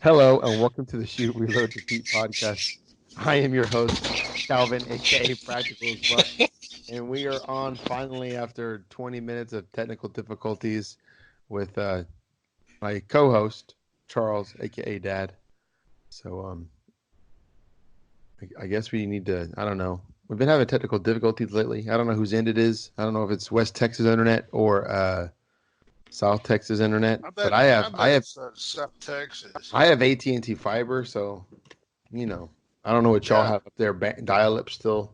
Hello and welcome to the Shoot Reload Repeat podcast. I am your host, Calvin, aka Practical as Fuck, and we are on finally after 20 minutes of technical difficulties with my co-host Charles, aka Dad. So I guess we need to. I don't know. We've been having technical difficulties lately. I don't know whose end it is. I don't know if it's West Texas internet or South Texas internet, but I have I bet have it's South Texas. I have AT&T fiber, so I don't know what y'all Yeah, have up there. Dial-up still.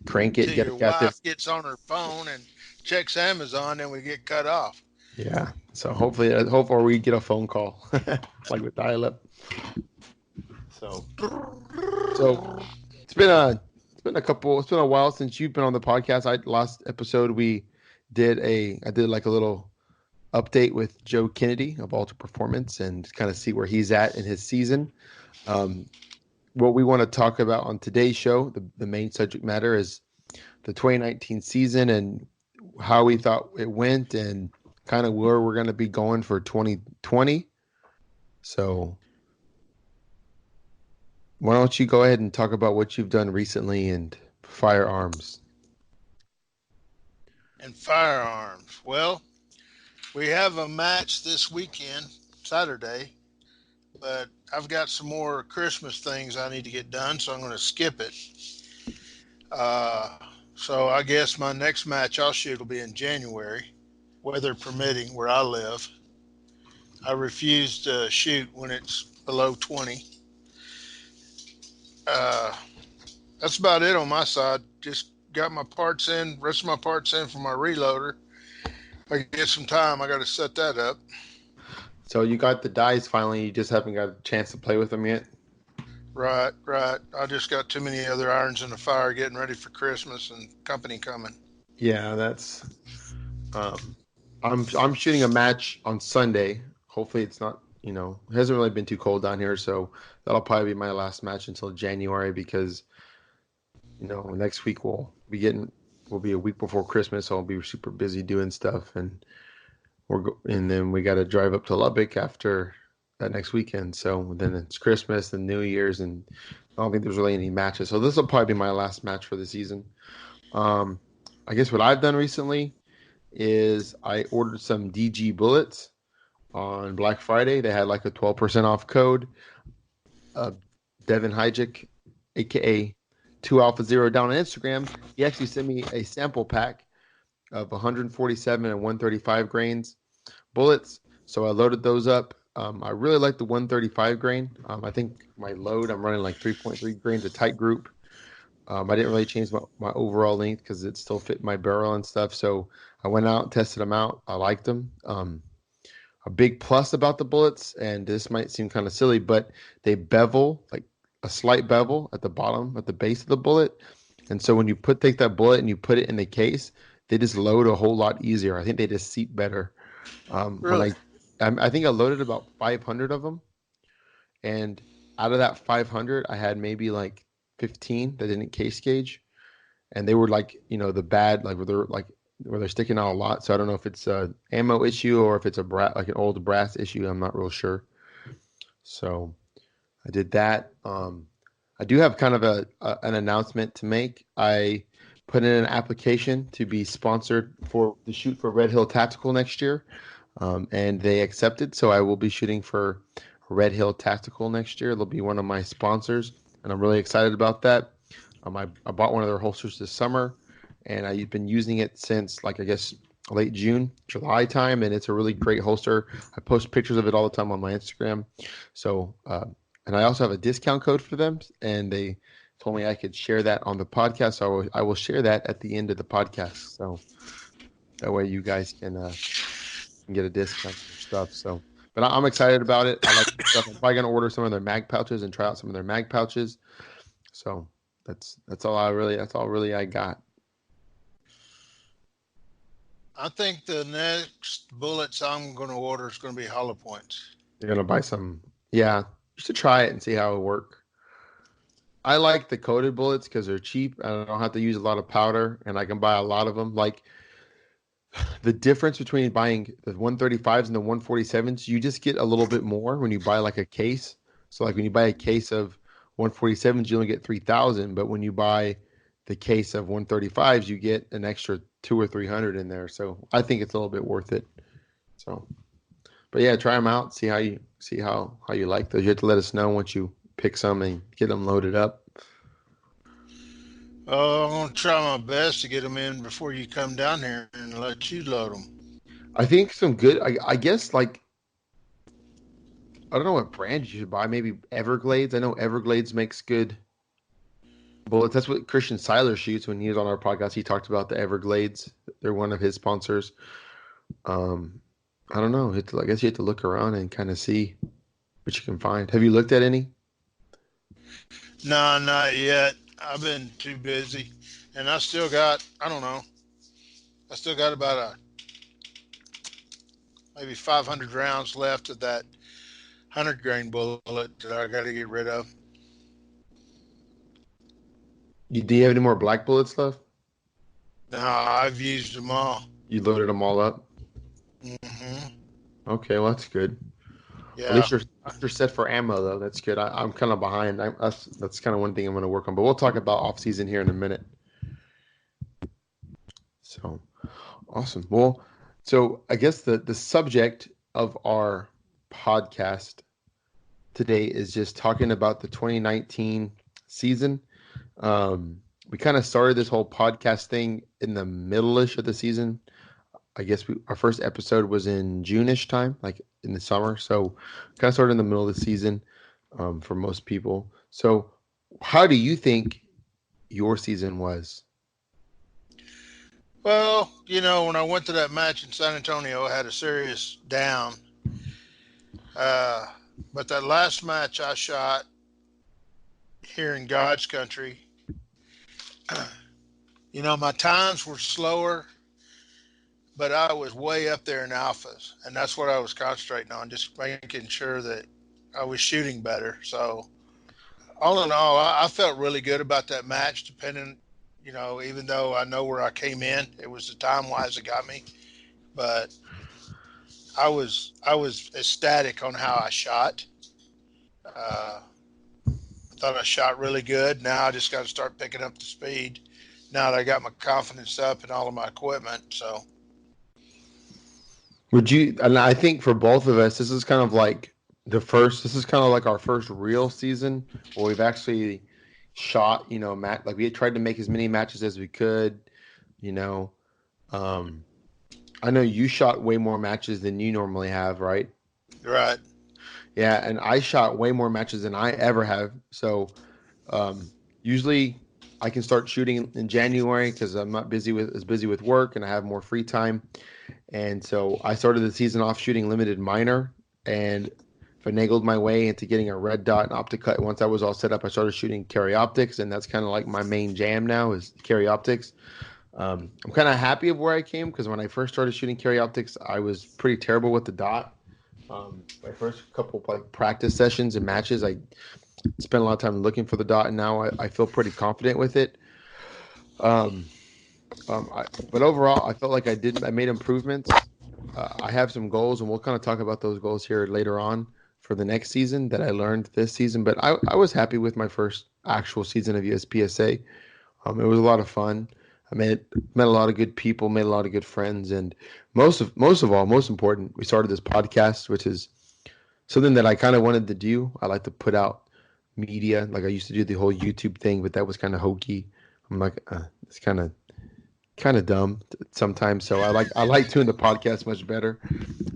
Crank it, till get your it, got this. wife gets on her phone and checks Amazon, then we get cut off. Yeah. So hopefully we get a phone call like with dial-up. So it's been a while since you've been on the podcast. Last episode I did like a little update with Joe Kennedy of Alta Performance and kind of see where he's at in his season. What we want to talk about on today's show, the main subject matter is the 2019 season and how we thought it went and kind of where we're going to be going for 2020. So why don't you go ahead and talk about what you've done recently and firearms? And firearms. Well, we have a match this weekend, Saturday, but I've got some more Christmas things I need to get done, so I'm going to skip it. So I guess my next match I'll shoot will be in January, weather permitting, where I live. I refuse to shoot when it's below 20. Uh, that's about it on my side. Just got my parts in, rest of my parts in for my reloader. If I get some time, I got to set that up. So you got the dice finally. You just haven't got a chance to play with them yet. Right, right. I just got too many other irons in the fire getting ready for Christmas and company coming. Yeah, that's. I'm shooting a match on Sunday. Hopefully, it's not. It hasn't really been too cold down here, so that'll probably be my last match until January because next week we'll be a week before Christmas, so I'll be super busy doing stuff, and and then we got to drive up to Lubbock after that next weekend. So then it's Christmas and New Year's, and I don't think there's really any matches. So this will probably be my last match for the season. Um, I guess what I've done recently is I ordered some DG bullets on Black Friday. They had like a 12% off code. Devin Hygic, aka 2 Alpha Zero, down on Instagram. He actually sent me a sample pack of 147 and 135 grains bullets. So I loaded those up. I really like the 135 grain. I think my load, I'm running like 3.3 grains, a tight group. I didn't really change my overall length because it still fit my barrel and stuff. So I went out and tested them out. I liked them. A big plus about the bullets, and this might seem kind of silly, but they bevel, like a slight bevel at the bottom, at the base of the bullet. And so when you take that bullet and you put it in the case, they just load a whole lot easier. I think they just seat better. When Really? I think I loaded about 500 of them, and out of that 500, I had maybe like 15 that didn't case gauge, and they were like, the bad, like where they're sticking out a lot. So I don't know if it's a ammo issue or if it's like an old brass issue. I'm not real sure. So I did that. I do have kind of an announcement to make. I put in an application to be sponsored for the shoot for Red Hill Tactical next year, and they accepted. So I will be shooting for Red Hill Tactical next year. They'll be one of my sponsors, and I'm really excited about that. I bought one of their holsters this summer, and I've been using it since, like, I guess late June, July time, and it's a really great holster. I post pictures of it all the time on my Instagram. So, and I also have a discount code for them, and they told me I could share that on the podcast. So I will share that at the end of the podcast. So that way you guys can get a discount for stuff. So, but I'm excited about it. I like the stuff. I'm probably gonna order some of their mag pouches and try out some of their mag pouches. So that's all really I got. I think the next bullets I'm going to order is going to be hollow points. You're gonna buy some. Yeah, you should try it and see how it work. I like the coated bullets because they're cheap. I don't have to use a lot of powder, and I can buy a lot of them. Like the difference between buying the 135s and the 147s, you just get a little bit more when you buy like a case. So like when you buy a case of 147s, you only get 3,000, but when you buy the case of 135s, you get an extra 200 or 300 in there. So I think it's a little bit worth it. So, but yeah, try them out. See how you like those. You have to let us know once you pick some and get them loaded up. Oh, I'm gonna try my best to get them in before you come down here and let you load them. I think some good. I guess like I don't know what brand you should buy. Maybe Everglades. I know Everglades makes good bullets. That's what Christian Seiler shoots when he was on our podcast. He talked about the Everglades. They're one of his sponsors. Um, I don't know. I guess you have to look around and kind of see what you can find. Have you looked at any? No, not yet. I've been too busy, and I still got. I don't know. I still got about a maybe 500 rounds left of that 100 grain bullet that I got to get rid of. Do you have any more black bullets left? No, I've used them all. You loaded them all up. Hmm. Okay, well that's good. At Yeah. least you're set for ammo though. That's good. I'm kind of behind. That's kind of one thing I'm going to work on. But we'll talk about off season here in a minute. So awesome. Well, so I guess the subject of our podcast today is just talking about the 2019 season. We kind of started this whole podcast thing in the middle-ish of the season. I guess our first episode was in June-ish time, like in the summer. So kind of started in the middle of the season for most people. So how do you think your season was? Well, when I went to that match in San Antonio, I had a serious down. Uh, but that last match I shot here in God's country, my times were slower, but I was way up there in alphas, and that's what I was concentrating on, just making sure that I was shooting better. So, all in all, I felt really good about that match. Depending, even though I know where I came in, it was the time wise that got me. But I was ecstatic on how I shot. Uh, I thought I shot really good. Now I just got to start picking up the speed. Now that I got my confidence up and all of my equipment, so Would you, and I think for both of us, this is kind of like this is kind of like our first real season where we've actually shot, like we had tried to make as many matches as we could, you know. Um, I know you shot way more matches than you normally have, right? right. Yeah, and I shot way more matches than I ever have. So um, usually I can start shooting in January because I'm not busy with work and I have more free time. And so I started the season off shooting limited minor and finagled my way into getting a red dot and optic cut. Once I was all set up, I started shooting carry optics, and that's kind of like my main jam now is carry optics. I'm kind of happy of where I came because when I first started shooting carry optics, I was pretty terrible with the dot. My first couple of like practice sessions and matches, I spent a lot of time looking for the dot, and now I feel pretty confident with it. Um, but overall, I felt like I made improvements. I have some goals, and we'll kind of talk about those goals here later on for the next season that I learned this season. But I was happy with my first actual season of USPSA. It was a lot of fun. I met a lot of good people, made a lot of good friends, and most important, we started this podcast, which is something that I kind of wanted to do. I like to put out media, like I used to do the whole YouTube thing, but that was kind of hokey. I'm like, it's kind of dumb sometimes. So I like doing the podcast much better.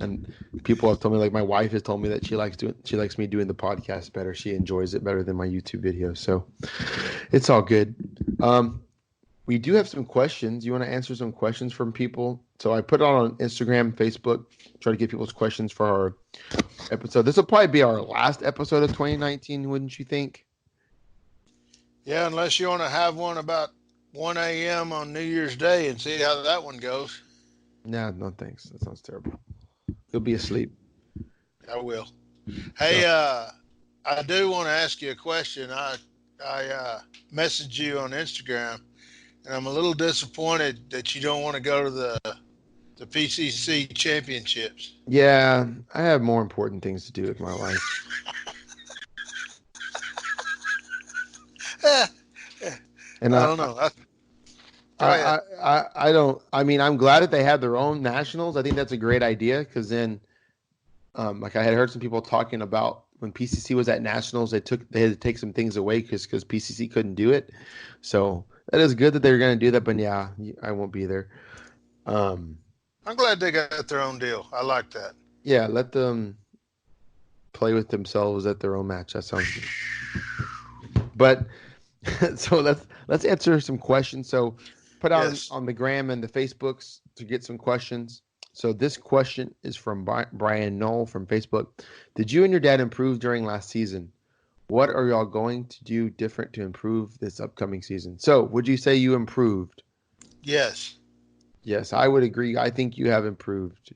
And people have told me, like my wife has told me that she likes me doing the podcast better. She enjoys it better than my YouTube videos. So it's all good. We do have some questions. You want to answer some questions from people? So I put it on Instagram, Facebook, try to get people's questions for our episode. This will probably be our last episode of 2019, wouldn't you think? Yeah, unless you want to have one about 1 a.m. on New Year's Day and see how that one goes. Nah, no thanks. That sounds terrible. You'll be asleep. I will. So Hey, I do want to ask you a question. I messaged you on Instagram, and I'm a little disappointed that you don't want to go to the The PCC championships. Yeah, I have more important things to do with my life. I And don't know. Go ahead. I don't. I mean, I'm glad that they had their own nationals. I think that's a great idea because then, like I had heard some people talking about when PCC was at nationals, they had to take some things away because PCC couldn't do it. So that is good that they're going to do that. But yeah, I won't be there. Um, I'm glad they got their own deal. I like that. yeah, let them play with themselves at their own match. That sounds good. But so let's answer some questions. So put out Yes. on the gram and the Facebooks to get some questions. So this question is from Brian Knoll from Facebook. Did you and your dad improve during last season? What are y'all going to do different to improve this upcoming season? So would you say you improved? Yes. Yes, I would agree. I think you have improved.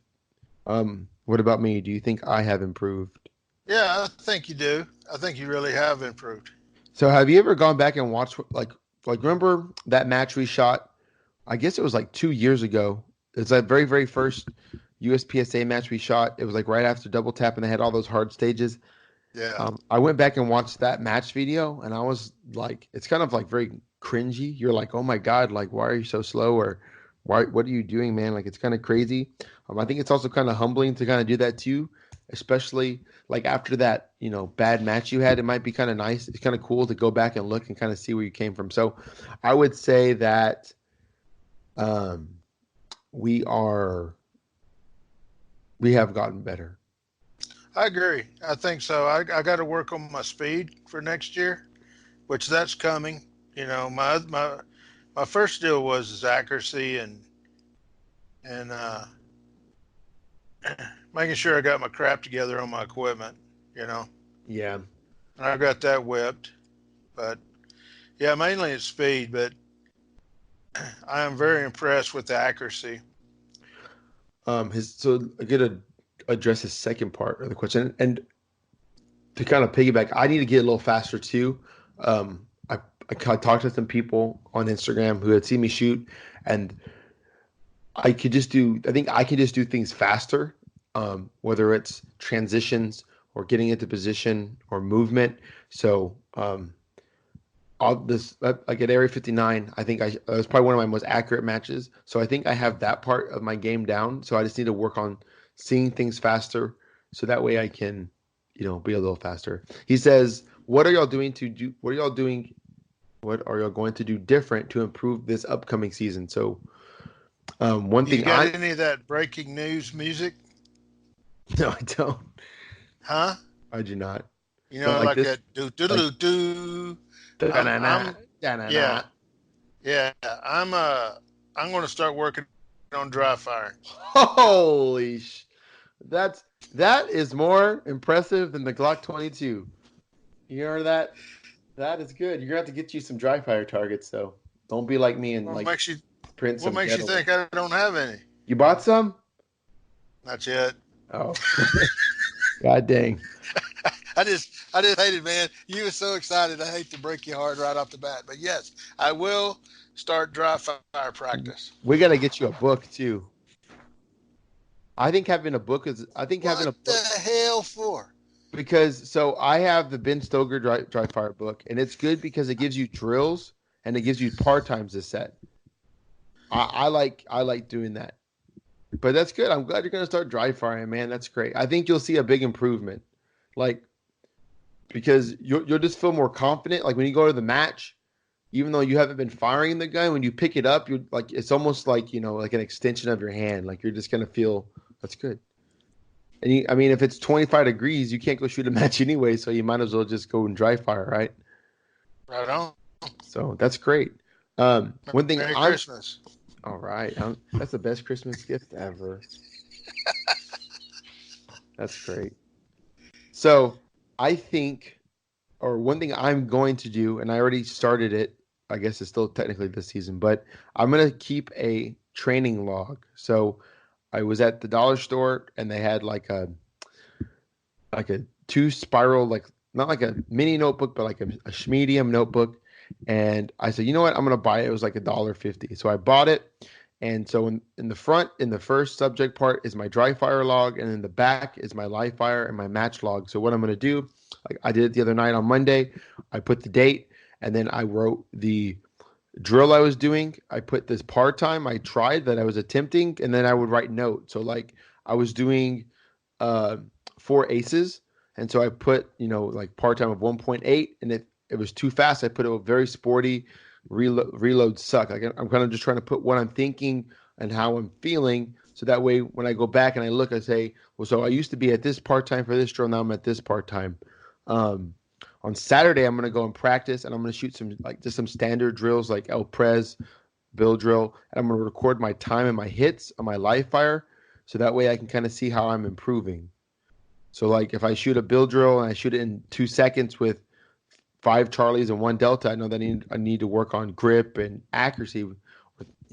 What about me? Do you think I have improved? Yeah, I think you do. I think you really have improved. So have you ever gone back and watched like remember that match we shot? I guess it was like 2 years ago. It's that very, very first USPSA match we shot. It was like right after Double Tap and they had all those hard stages. Yeah. I went back and watched that match video and I was like, it's kind of like very cringy. You're like, oh my God, like why are you so slow? Or what are you doing, man? Like it's kind of crazy. I think it's also kind of humbling to kind of do that too, especially like after that, bad match you had. It might be kind of nice. It's kind of cool to go back and look and kind of see where you came from. So I would say that um, we have gotten better. I agree. I think so. I got to work on my speed for next year, which that's coming. My first deal was accuracy and making sure I got my crap together on my equipment. You know, Yeah. and I got that whipped. But yeah, mainly it's speed. But I am very impressed with the accuracy. So I get to address his second part of the question, and to kind of piggyback, I need to get a little faster too. I talked to some people on Instagram who had seen me shoot, and I think I can just do things faster, whether it's transitions or getting into position or movement. So, all this, like at Area 59, I think that was probably one of my most accurate matches. So I think I have that part of my game down. So I just need to work on seeing things faster, so that way I can, be a little faster. He says, "What are y'all doing to do? What are y'all doing? What are y'all going to do different to improve this upcoming season?" So, one You thing got any of that breaking news music? no, I don't. Huh? I do not. You But know, like like this, that do do like do do. da-na-na, I'm da-na-na. yeah, yeah. I'm going to start working on dry firing. Holy That's that is more impressive than the Glock 22. You hear that? That is good. You're gonna have to get you some dry fire targets though. Don't be like me and What like makes you print What some makes you ghetto one. think I don't have any? You bought some? Not yet. Oh, god dang. I just hate it, man. You were so excited. I hate to break your heart right off the bat, but yes, I will start dry fire practice. We gotta get you a book too. I think having a book is. I think having What a the book hell for? because so I have the Ben Stoker dry fire book, and it's good because it gives you drills and it gives you par times to set. I like doing that. But that's good. I'm glad you're going to start dry firing, man. That's great. I think you'll see a big improvement, like because you'll just feel more confident. Like when you go to the match, even though you haven't been firing the gun, when you pick it up, you're like it's almost like like an extension of your hand. Like you're just going to feel that's good. And I mean, if it's 25 degrees, you can't go shoot a match anyway, so you might as well just go and dry fire, right? Right on. So that's great. One thing Merry I'm Christmas. all right. That's the best Christmas gift ever. That's great. So I think, or one thing I'm going to do, and I already started it. I guess it's still technically this season, but I'm gonna keep a training log. So I was at the dollar store and they had like a two spiral, like not like a mini notebook, but like a medium notebook. And I said, you know what? I'm gonna buy it. It was like $1.50. So I bought it And so in the front, in the first subject part is my dry fire log, and in the back is my live fire and my match log. So what I'm going to do, like I did it the other night on Monday, I put the date, and then I wrote the drill I was doing. I put this part time I tried that I was attempting, and then I would write notes. So like I was doing uh, 4 aces, and so I put like part time of 1.8, and it was too fast. I put a very sporty reload suck. Like I'm kind of just trying to put what I'm thinking and how I'm feeling, so that way when I go back and I look, I say, well, so I used to be at this part time for this drill, now I'm at this part time. Um, on Saturday, I'm going to go and practice, and I'm going to shoot some standard drills like El Pres, Bill drill, and I'm going to record my time and my hits on my live fire, so that way I can kind of see how I'm improving. So like if I shoot a Bill drill and I shoot it in 2 seconds with 5 Charlies and 1 Delta, I know that I need to work on grip and accuracy,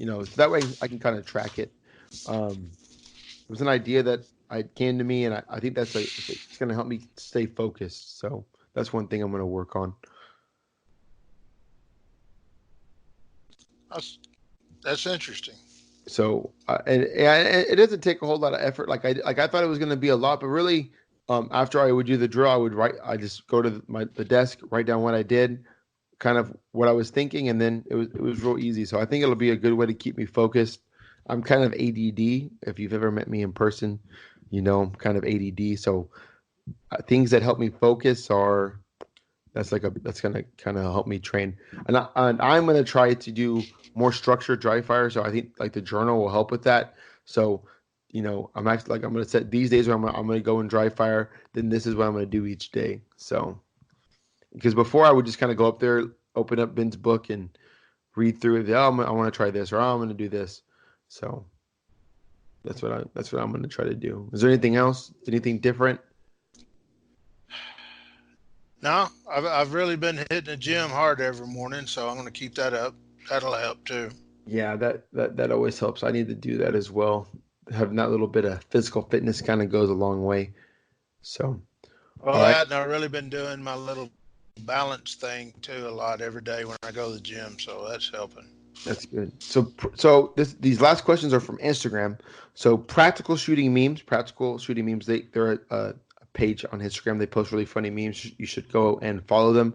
so that way I can kind of track it. It was an idea that came to me, and I think it's going to help me stay focused. So that's one thing I'm going to work on. That's interesting. So and it doesn't take a whole lot of effort. Like I thought it was going to be a lot, but really, after I would do the drill, I just go to the desk, write down what I did, kind of what I was thinking, and then it was real easy. So I think it'll be a good way to keep me focused. I'm kind of ADD. If you've ever met me in person, I'm kind of ADD. So things that help me focus that's gonna kind of help me train. And I'm gonna try to do more structured dry fire. So I think like the journal will help with that. So I'm actually I'm gonna set these days where I'm gonna go and dry fire. Then this is what I'm gonna do each day. So because before I would just kind of go up there, open up Ben's book and read through it. I want to try this, or I'm going to do this. So that's what I'm going to try to do. Is there anything else? Anything different? No, I've really been hitting the gym hard every morning, so I'm going to keep that up. That'll help too. Yeah, that always helps. I need to do that as well. Having that little bit of physical fitness kind of goes a long way. So, Well, all right. and I've really been doing my little balance thing too a lot every day when I go to the gym, so that's helping. That's good. So these last questions are from Instagram. So practical shooting memes, they're a page on Instagram. They post really funny memes. You should go and follow them.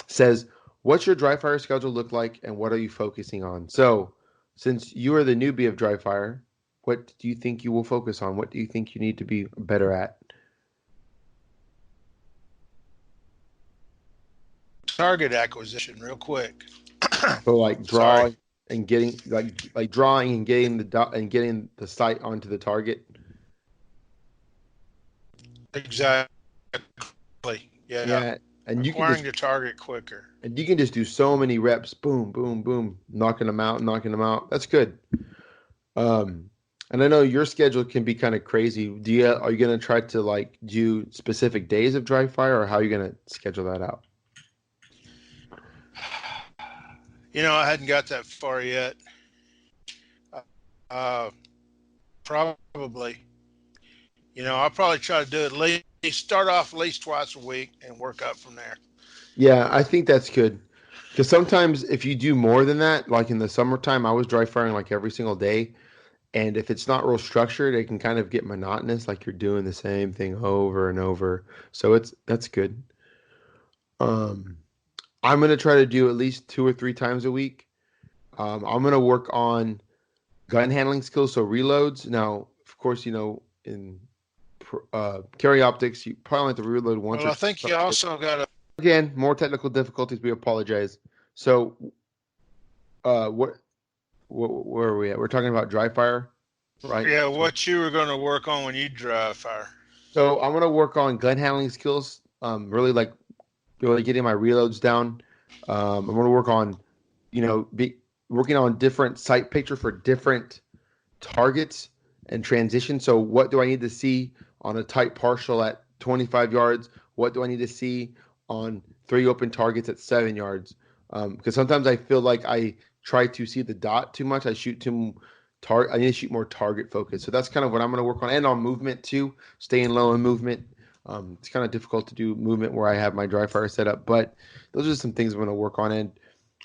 Says, what's your dry fire schedule look like, and what are you focusing on? So since you are the newbie of dry fire, what do you think you will focus on? What do you think you need to be better at? Target acquisition, real quick. So like Sorry. and getting like drawing and getting the sight onto the target. Exactly. Yeah. Yeah, and Acquiring the target quicker. you can just do so many reps, boom, boom, boom, knocking them out. That's good. And I know your schedule can be kind of crazy. Are you going to try to like do specific days of dry fire, or how are you going to schedule that out? I hadn't got that far yet. Probably. I'll probably try to do start off at least twice a week and work up from there. Yeah, I think that's good. Because sometimes if you do more than that, like in the summertime, I was dry firing like every single day. And if it's not real structured, it can kind of get monotonous, like you're doing the same thing over and over. So that's good. Um, I'm gonna try to do at least 2 or 3 times a week. I'm gonna work on gun handling skills, so reloads. Now, of course, in carry optics, you probably have to reload once. Well, I think you also got to. Again, more technical difficulties. We apologize. So, where are we at? We're talking about dry fire, right? Yeah, what you were going to work on when you dry fire. So I'm gonna work on gun handling skills. Really getting my reloads down. I'm gonna work on, working on different sight picture for different targets and transition. So what do I need to see on a tight partial at 25 yards? What do I need to see on 3 open targets at 7 yards? Because sometimes I feel like I try to see the dot too much. I shoot too I need to shoot more target focus. So that's kind of what I'm going to work on, and on movement too, staying low in movement. It's kind of difficult to do movement where I have my dry fire set up, but those are some things I'm going to work on. And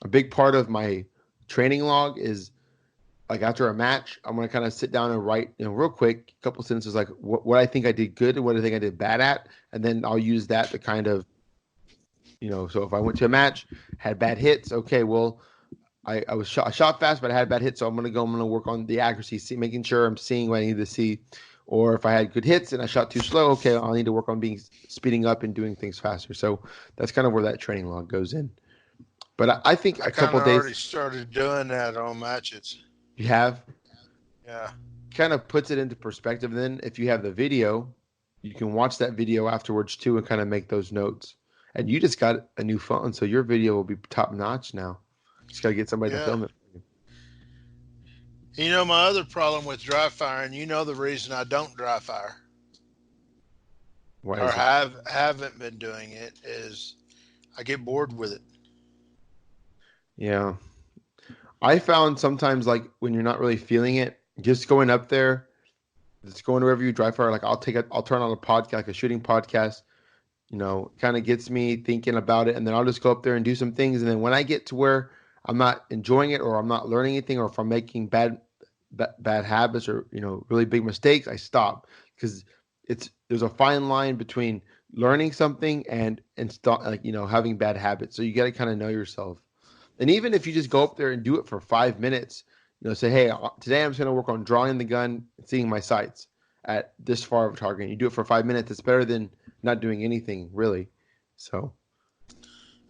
a big part of my training log is like after a match, I'm gonna kind of sit down and write, real quick, a couple sentences like what I think I did good and what I think I did bad at, and then I'll use that to kind of, so if I went to a match, had bad hits, okay, well, I shot fast, but I had bad hits, so I'm gonna work on the accuracy, making sure I'm seeing what I need to see. Or if I had good hits and I shot too slow, okay, I'll need to work on speeding up and doing things faster. So that's kind of where that training log goes in. But I think I a kind couple of of days already started doing that on matches. you have Yeah. kind of puts it into perspective. Then if you have the video, you can watch that video afterwards too and kind of make those notes. And you just got a new phone, so your video will be top notch now. Just got to get somebody to Yeah. film it. My other problem with dry firing, the reason I don't dry fire Why or is that? haven't been doing it is I get bored with it. Yeah. I found sometimes like when you're not really feeling it, just going up there, just going wherever you drive fire, like I'll turn on a podcast, like a shooting podcast, kind of gets me thinking about it. And then I'll just go up there and do some things. And then when I get to where I'm not enjoying it or I'm not learning anything or if I'm making bad habits or, really big mistakes, I stop because there's a fine line between learning something and stop, like, having bad habits. So you got to kind of know yourself. And even if you just go up there and do it for 5 minutes, say, hey, today I'm just going to work on drawing the gun, and seeing my sights at this far of a target. And you do it for 5 minutes. It's better than not doing anything, really. So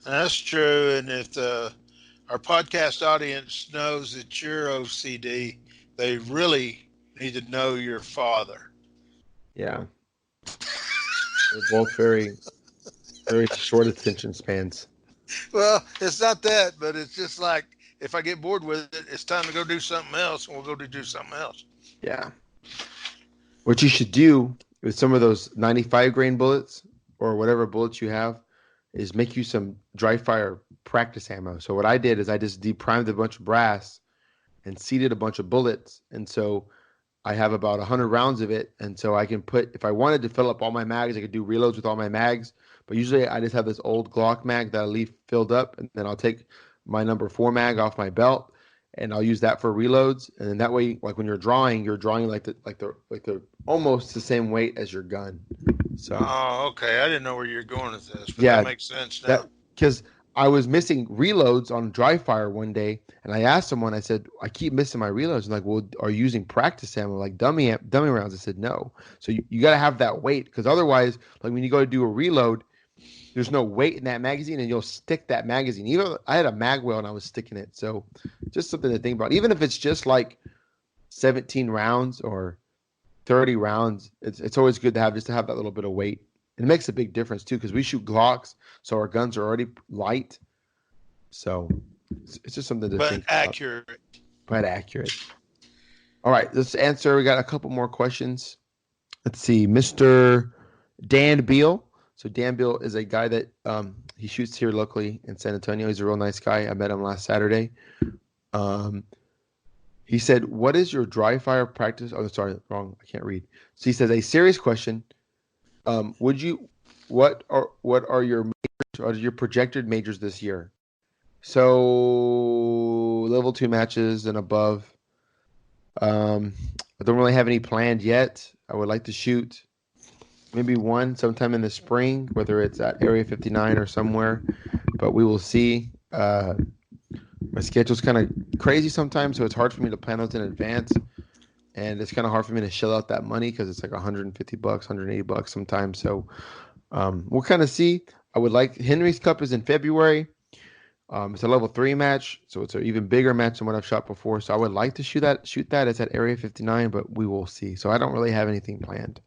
That's true. And if our podcast audience knows that you're OCD, they really need to know your father. yeah, we're both very, very short attention spans. Well, it's not that, but it's just like if I get bored with it, it's time to go do something else, and we'll go to do something else. Yeah. What you should do with some of those 95 grain bullets or whatever bullets you have is make you some dry fire practice ammo. So what I did is I just deprimed a bunch of brass and seeded a bunch of bullets. And so I have about 100 rounds of it. And so I can if I wanted to fill up all my mags, I could do reloads with all my mags. But usually I just have this old Glock mag that I leave filled up. And then I'll take my number 4 mag off my belt and I'll use that for reloads. And then that way, like when you're drawing like the almost the same weight as your gun. So okay. I didn't know where you're going with this, but yeah, that makes sense now. Because I was missing reloads on dry fire one day, and I asked someone, I said, I keep missing my reloads. And like, well, are you using practice ammo, like dummy rounds? I said, no. So you got to have that weight, because otherwise, like when you go to do a reload, there's no weight in that magazine, and you'll stick that magazine. Even I had a mag well, and I was sticking it. So just something to think about. Even if it's just like 17 rounds or 30 rounds, it's always good to have that little bit of weight. It makes a big difference too, because we shoot Glocks, so our guns are already light. So it's just something to think accurate. about. But accurate. All right, let's answer. We got a couple more questions. Let's see, Mr. Dan Beal. So Dan Beal is a guy that he shoots here locally in San Antonio. He's a real nice guy. I met him last Saturday. He said, "What is your dry fire practice?" Oh, sorry, wrong. I can't read. So he says, a serious question. What are your majors, or your projected majors this year? So level 2 matches and above. I don't really have any planned yet. I would like to shoot maybe one sometime in the spring, whether it's at Area 59 or somewhere, but we will see. My schedule's kind of crazy sometimes, so it's hard for me to plan those in advance. And it's kind of hard for me to shell out that money because it's like $150, $180 sometimes. So we'll kind of see. I would like Henry's Cup is in February. It's a level 3 match, so it's an even bigger match than what I've shot before. So I would like to shoot that. It's at Area 59, but we will see. So I don't really have anything planned.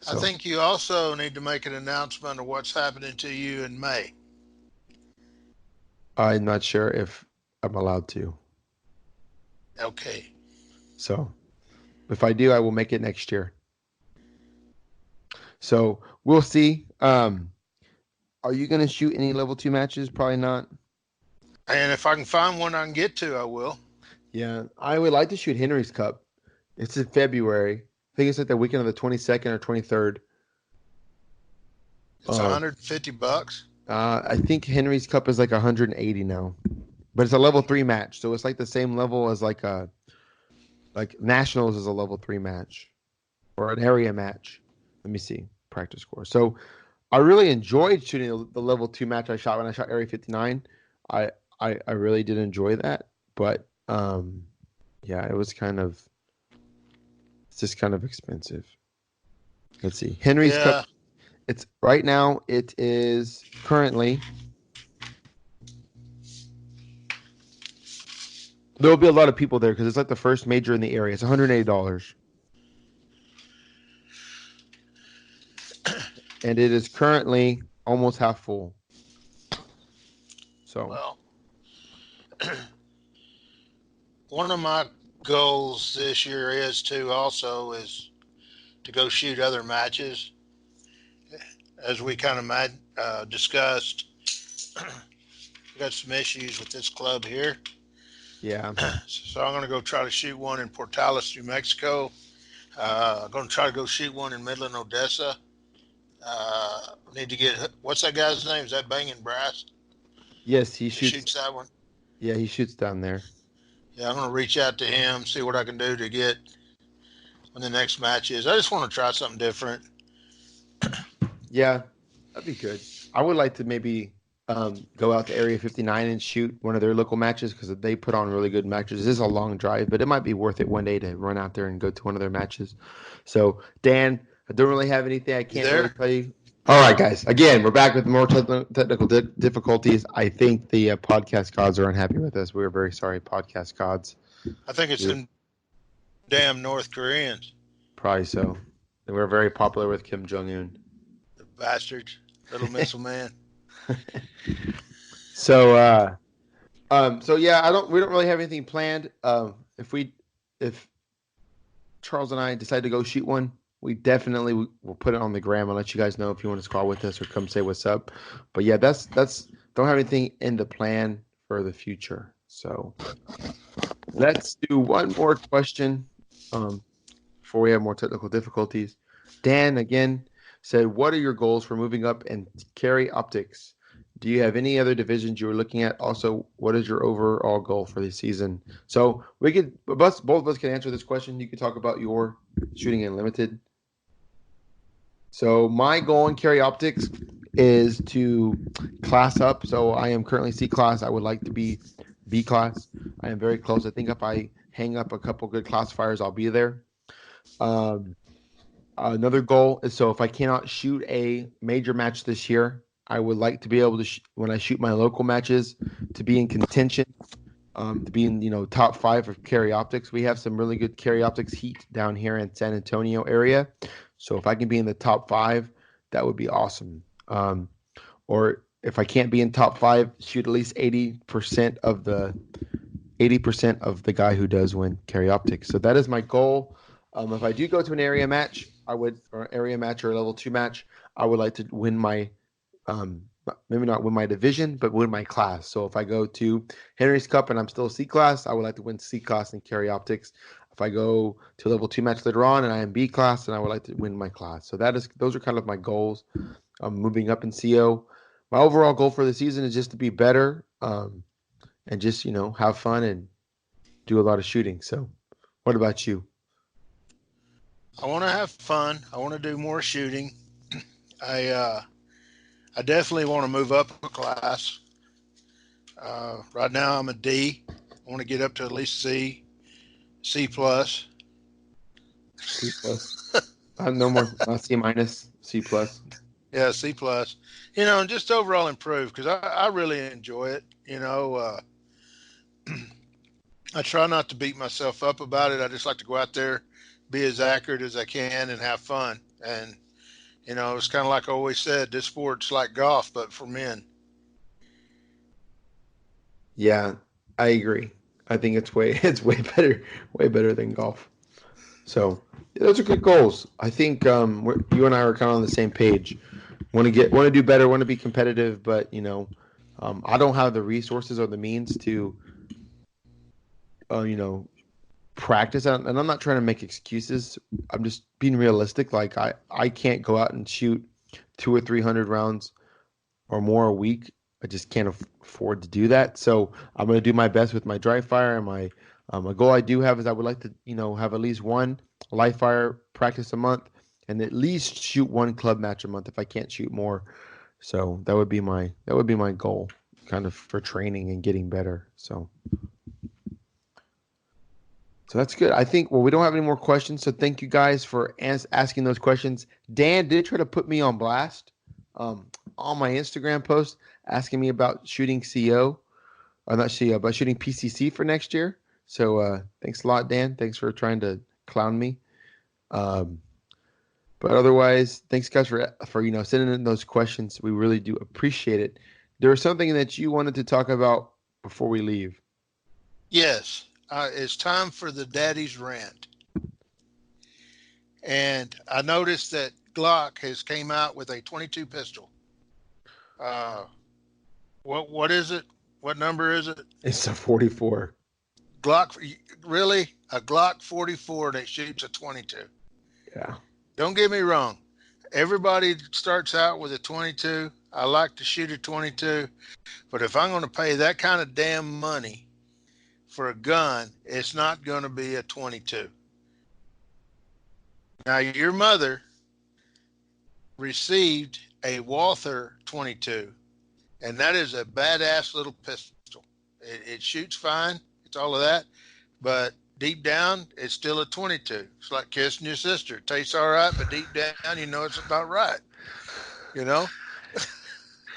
So. I think you also need to make an announcement of what's happening to you in May. I'm not sure if I'm allowed to. Okay. So if I do, I will make it next year. So we'll see. Are you going to shoot any level 2 matches? Probably not. And if I can find one I can get to, I will. Yeah, I would like to shoot Henry's Cup. It's in February. I think it's like the weekend of the 22nd or 23rd. It's $150. I think Henry's Cup is like 180 now, but it's a level 3 match, so it's like the same level as like a Like nationals is a level 3 match or an area match. Let me see practice score. So I really enjoyed shooting the level 2 match I shot when I shot area 59. I I really did enjoy that, but yeah, it's just kind of expensive. Let's see. Henry's Cup. Yeah. It's right now. It is currently. There will be a lot of people there because it's like the first major in the area. It's $180, and it is currently almost half full. So, Well, one of my goals this year is to go shoot other matches, as we kind of discussed. We got some issues with this club here, yeah, so I'm going to go try to shoot one in Portales, New Mexico. I'm going to try to go shoot one in Midland, Odessa. Need to get what's that guy's name? Is that Banging Brass? yes, he He shoots. shoots that one. Yeah, he shoots down there. Yeah, I'm going to reach out to him, see what I can do to get when the next match is. I just want to try something different. Yeah, that'd be good. I would like to maybe go out to Area 59 and shoot one of their local matches because they put on really good matches. This is a long drive, but it might be worth it one day to run out there and go to one of their matches. So, Dan, I don't really have anything. I You can't there? really tell you. All right, guys. Again, we're back with more technical difficulties. I think the podcast gods are unhappy with us. We're very sorry, podcast gods. I think it's them damn North Koreans, Probably so. And we're very popular with Kim Jong Un. the bastards, little missile man. So, so yeah, we don't really have anything planned. If Charles and I decide to go shoot one, we definitely will put it on the gram and let you guys know if you want to squad with us or come say what's up. But yeah, that's don't have anything in the plan for the future. So let's do one more question before we have more technical difficulties. Dan again said, "What are your goals for moving up and carry optics? Do you have any other divisions you are looking at? Also, what is your overall goal for the season?" So both of us can answer this question. You could talk about your shooting in limited. So my goal in carry optics is to class up. So I am currently C class. I would like to be B class. I am very close. I think if I hang up a couple good classifiers, I'll be there. Another goal is so if I cannot shoot a major match this year, I would like to be able to, when I shoot my local matches, to be in contention, to be in top 5 of carry optics. We have some really good carry optics heat down here in San Antonio area. So if I can be in the top 5, that would be awesome. Or if I can't be in top 5, shoot at least 80% of the guy who does win carry optics. So that is my goal. If I do go to an area match, or area match or a level 2 match, I would like to win my maybe not win my division, but win my class. So if I go to Henry's Cup and I'm still C class, I would like to win C class and carry optics. If I go to level 2 match later on and I am B class, then I would like to win my class. So those are kind of my goals. Moving up in CO. My overall goal for the season is just to be better, and just have fun and do a lot of shooting. So, what about you? I want to have fun. I want to do more shooting. I definitely want to move up a class. Right now I'm a D. I want to get up to at least C plus. C plus. No more. Not C minus. C plus. Yeah, C plus. And just overall improve because I really enjoy it. I try not to beat myself up about it. I just like to go out there, be as accurate as I can, and have fun. And it's kind of like I always said, this sport's like golf, but for men. Yeah, I agree. I think it's way way better than golf. So those are good goals. I think you and I are kind of on the same page. Want to do better, want to be competitive, but I don't have the resources or the means to practice. And I'm not trying to make excuses. I'm just being realistic. Like I can't go out and shoot 200 or 300 rounds or more a week. I just can't afford to do that. So I'm going to do my best with my dry fire and my A goal I do have is I would like to, have at least one live fire practice a month and at least shoot one club match a month if I can't shoot more. So that would be my goal, kind of for training and getting better. So that's good. I think, well, we don't have any more questions. So thank you guys for asking those questions. Dan did try to put me on blast on my Instagram post asking me about shooting CO, or not CO, but shooting PCC for next year. So thanks a lot, Dan. Thanks for trying to clown me. But otherwise, thanks guys for sending in those questions. We really do appreciate it. There was something that you wanted to talk about before we leave. Yes, it's time for the daddy's rant. And I noticed that Glock has came out with a 22 pistol. What is it? What number is it? It's a 44. Glock, really? A Glock 44 that shoots a 22. Yeah. Don't get me wrong. Everybody starts out with a 22. I like to shoot a 22. But if I'm going to pay that kind of damn money for a gun, it's not going to be a 22. Now, your mother received a Walther 22, and that is a badass little pistol. It shoots fine. It's all of that. But deep down, it's still a 22. It's like kissing your sister. It tastes all right, but deep down, you know it's not right. You know?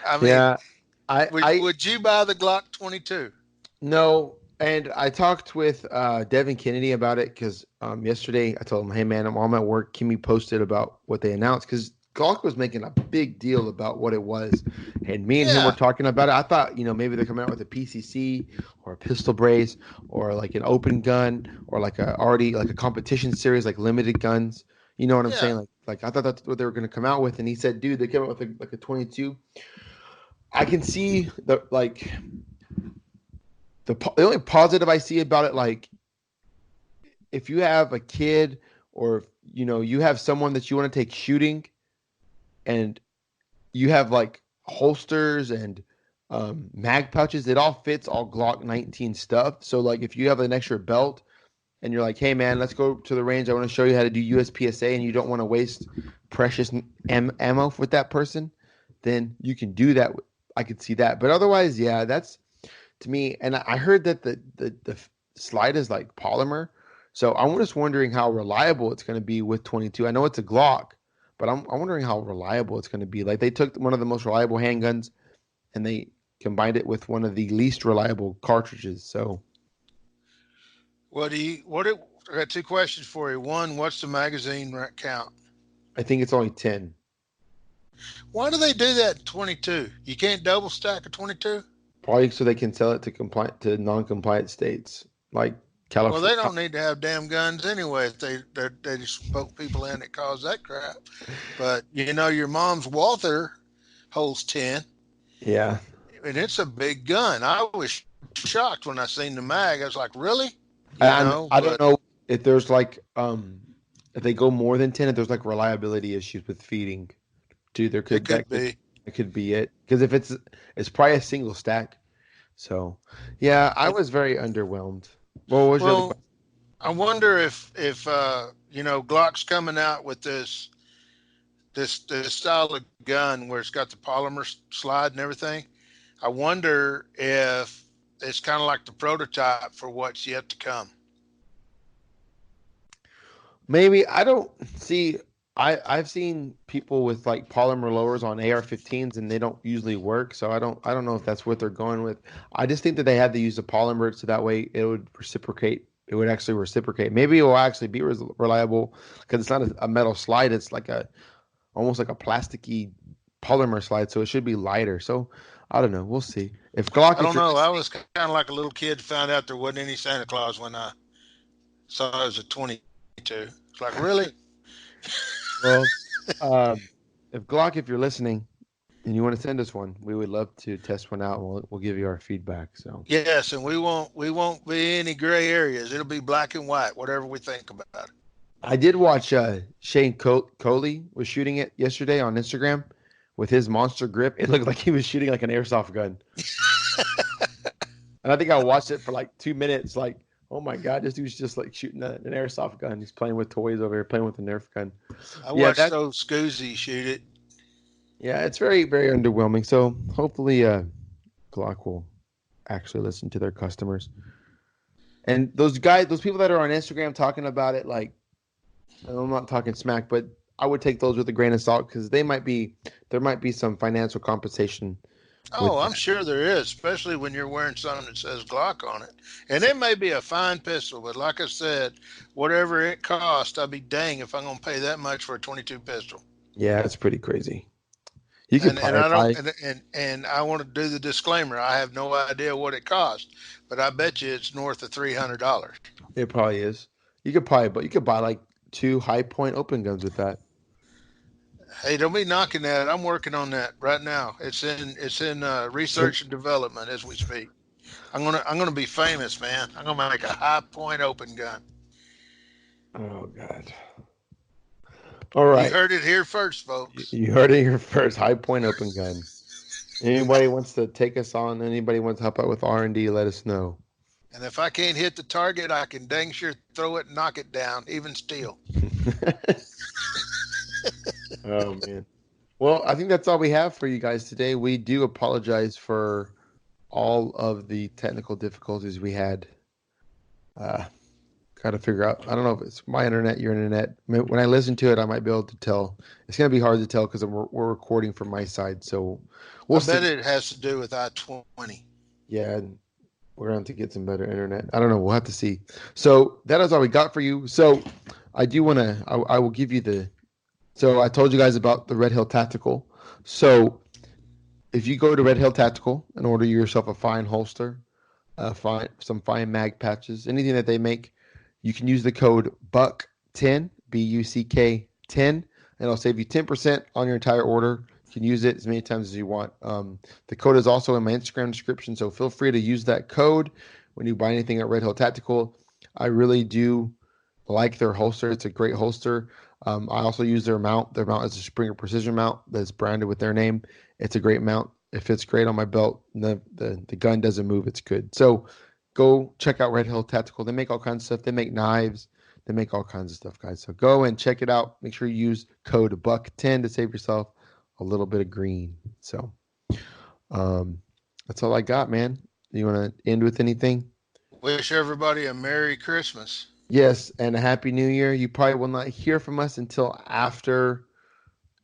I mean, yeah, would you buy the Glock 22? No, and I talked with Devin Kennedy about it because yesterday I told him, hey man, I'm at work. Can we post it about what they announced? Because Glock was making a big deal about what it was, and me and him were talking about it. I thought, maybe they're coming out with a PCC or a pistol brace or like an open gun or like a competition series, like limited guns. You know what I'm saying? Like I thought that's what they were going to come out with, and he said, dude, they came out with a 22. I can see the only positive I see about it, like if you have a kid or you have someone that you want to take shooting, and you have like holsters and mag pouches, it all fits all Glock 19 stuff. So like if you have an extra belt and you're like, hey man, let's go to the range, I want to show you how to do USPSA, and you don't want to waste precious ammo with that person, then you can do that. I could see that. But otherwise, yeah, that's to me. And I heard that the slide is like polymer. So I'm just wondering how reliable it's going to be with 22. I know it's a Glock, but I'm wondering how reliable it's going to be. Like they took one of the most reliable handguns and they combined it with one of the least reliable cartridges. So I got two questions for you. One, what's the magazine count? I think it's only 10. Why do they do that in 22? You can't double stack a 22? Probably so they can sell it to non-compliant states like California. Well, they don't need to have damn guns anyway if they just poke people in that cause that crap. But your mom's Walther holds 10. Yeah. And it's a big gun. I was shocked when I seen the mag. I was like, really? I don't know if there's like if they go more than 10, if there's like reliability issues with feeding. Dude, it could be. It could be it. Because if it's probably a single stack. So yeah, I was very underwhelmed. Well, I wonder if Glock's coming out with this style of gun where it's got the polymer slide and everything. I wonder if it's kind of like the prototype for what's yet to come. Maybe. I don't see. I've seen people with like polymer lowers on AR-15s and they don't usually work. So I don't know if that's what they're going with. I just think that they had to use a polymer so that way it would reciprocate. It would actually reciprocate. Maybe it will actually be reliable because it's not a metal slide. It's like almost like a plasticky polymer slide. So it should be lighter. So I don't know. We'll see. If Glock, I don't know. I was kind of like a little kid found out there wasn't any Santa Claus when I saw it was a 22. It's like, really? Well, if Glock, if you're listening and you want to send us one, we would love to test one out, and we'll give you our feedback. So yes, and we won't be any gray areas. It'll be black and white, whatever we think about it. I did watch Shane Coley was shooting it yesterday on Instagram with his monster grip. It looked like he was shooting like an airsoft gun. And I think I watched it for like 2 minutes. Like, Oh my God, this dude's just like shooting an airsoft gun. He's playing with toys over here, playing with a Nerf gun. I Yeah, watched those Scoozy shoot it. yeah, it's very, very underwhelming. So hopefully, Glock will actually listen to their customers. And those guys, those people that are on Instagram talking about it, like, I'm not talking smack, but I would take those with a grain of salt because there might be some financial compensation with Oh, I'm that. sure there is, especially when you're wearing something that says Glock on it. And it may be a fine pistol, but like I said, whatever it costs, I'd be dang if I'm going to pay that much for a 22 pistol. Yeah, it's pretty crazy. You could And probably I don't buy. and I want to do the disclaimer. I have no idea what it costs, but I bet you it's north of $300. It probably is. But you could buy like two high point open guns with that. Hey, don't be knocking that. I'm working on that right now. It's in research and development as we speak. I'm gonna be famous, man. I'm gonna make a high point open gun. Oh God. All You right. heard it here first, folks. You heard it here first. High point open gun. Anybody wants to take us on? Anybody wants to help out with R&D? Let us know. And if I can't hit the target, I can dang sure throw it and knock it down, even steel. Oh man. Well, I think that's all we have for you guys today. We do apologize for all of the technical difficulties we had. Uh, Got to figure out. I don't know if it's my internet, your internet. When I listen to it, I might be able to tell. It's going to be hard to tell because we're recording from my side. So I we'll bet see. it has to do with I-20. Yeah, and we're going to have to get some better internet. I don't know. We'll have to see. So that is all we got for you. So I do want to. I will give you the. So I told you guys about the Red Hill Tactical. So if you go to Red Hill Tactical and order yourself a fine holster, some fine mag patches, anything that they make, you can use the code BUCK10, BUCK 10, and it'll save you 10% on your entire order. You can use it as many times as you want. The code is also in my Instagram description, so feel free to use that code when you buy anything at Red Hill Tactical. I really do like their holster. It's a great holster. I also use their mount. Their mount is a Springer Precision mount that's branded with their name. It's a great mount. It fits great on my belt. The gun doesn't move. It's good. So go check out Red Hill Tactical. They make all kinds of stuff. They make knives. They make all kinds of stuff, guys. So go and check it out. Make sure you use code BUCK10 to save yourself a little bit of green. So that's all I got, man. You want to end with anything? Wish everybody a Merry Christmas. Yes, and a Happy New Year. You probably will not hear from us until after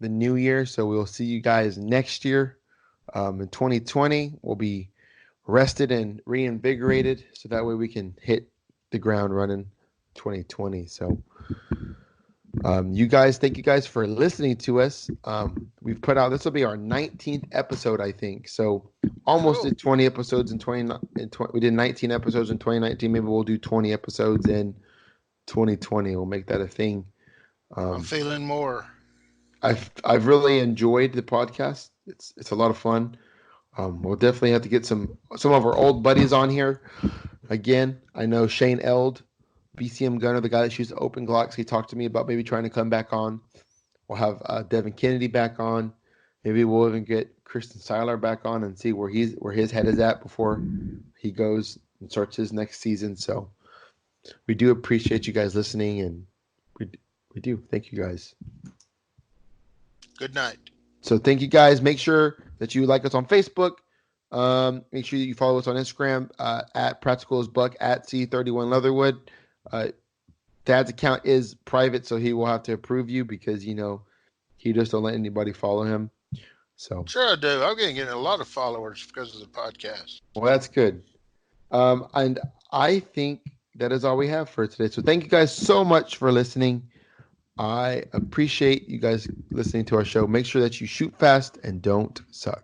the new year. So we'll see you guys next year. In 2020, we'll be rested and reinvigorated so that way we can hit the ground running 2020. So thank you guys for listening to us. We've put out, this will be our 19th episode, I think. So almost did 20 episodes in 20, we did 19 episodes in 2019. Maybe we'll do 20 episodes in 2020. We'll make that a thing. I'm feeling more. I've really enjoyed the podcast. It's a lot of fun. We'll definitely have to get some of our old buddies on here again. I know Shane Eld, BCM Gunner, the guy that shoots open Glocks. He talked to me about maybe trying to come back on. We'll have Devin Kennedy back on. Maybe we'll even get Kristen Seiler back on and see where his head is at before he goes and starts his next season. So we do appreciate you guys listening, and we do. Thank you guys. Good night. So thank you guys. Make sure that you like us on Facebook. Make sure that you follow us on Instagram at Practical as Buck at C31 Leatherwood. Dad's account is private, so he will have to approve you because he just don't let anybody follow him. So Sure I do. I'm getting a lot of followers because of the podcast. well, that's good. And I think that is all we have for today. So thank you guys so much for listening. I appreciate you guys listening to our show. Make sure that you shoot fast and don't suck.